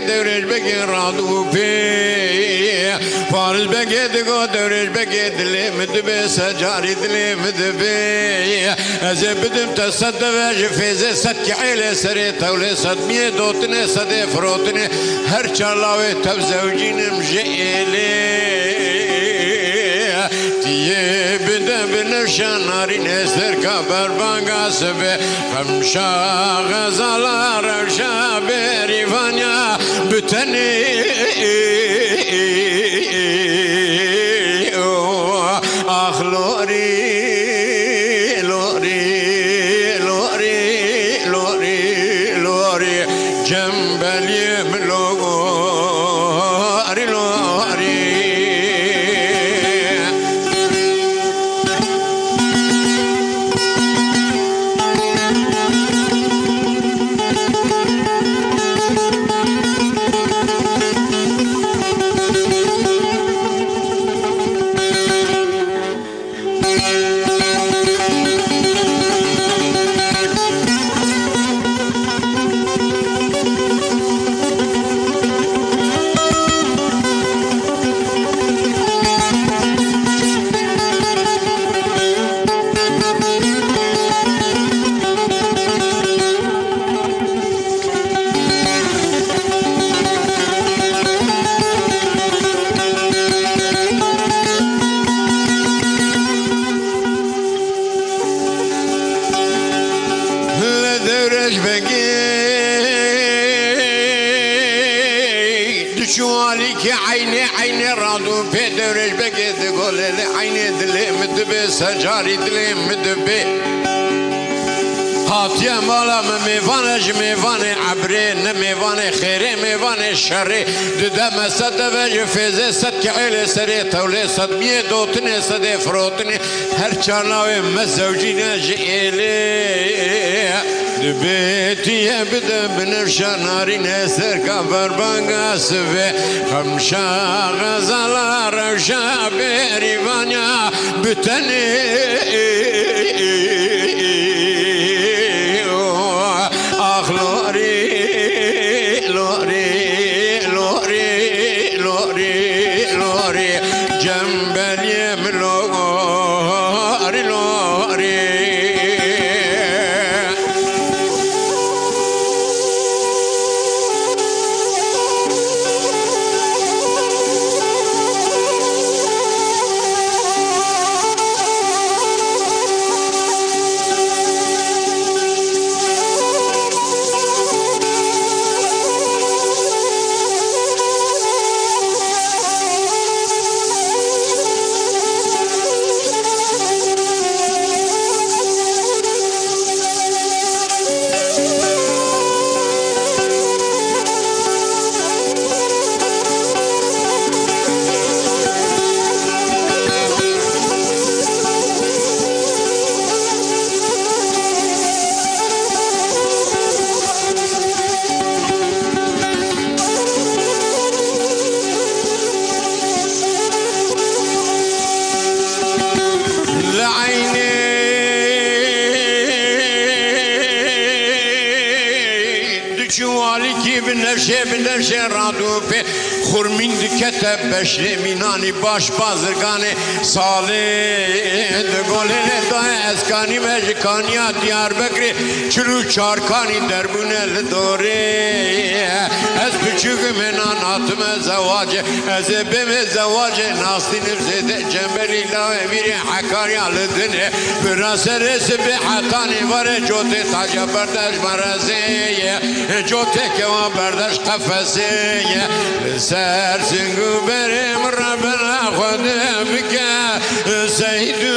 دورش بگی رادو پی فارز بگی دگو دورش بگی دلی مدبی سجاری دلی مدبی از بدم تصد وجه فیزه صد که عیل سری تولی صد میه دوتنه صد فروتنه هر چلاوی تب زوجینم جئیلی تیه بده بنفشن نارین استر کبر بانگا سبه خمشا غزالا روشا بریفانیا بتنی آخ لوری لوری لوری لوری لوری جنبلی ملوری لوری شوالي كي عيني رادو في دورش بقي تقول لي عيني دلي مدبي سجاري دلي مدبي هاتيا مالا ميفانج ميفاني عبرين ميفاني خيري ميفاني شري ددا مسد وجه فيزي صد كعيلي سري تولي صد مية دوتني صد فروتني هر چاناوي مزوجين جئيلي دبيتي بدا بنفشا نارين اسر كفر بانغا سفي خمشا غزالا روشا بريفانيا بتني آخ لوري لوري لوري لوري لوري جنبلي ملوري لوري بنفشه رادو پی خورمین دکته بشری مینانی باش بازرگانی ساله دگوله دای اسکانی مجکانیا دیار بکری چلو چارکانی دربونه لدوره از بچوک منان آتم زواجه از بیم زواجه ناستی نفزده جنبلی لاوه میری حکاری لدنه براس رس به حتانی واره جوته تاجا بردش مرزه جوته که ما بردش قفسه سر سنگو بریم ربنا خود بکن سیدو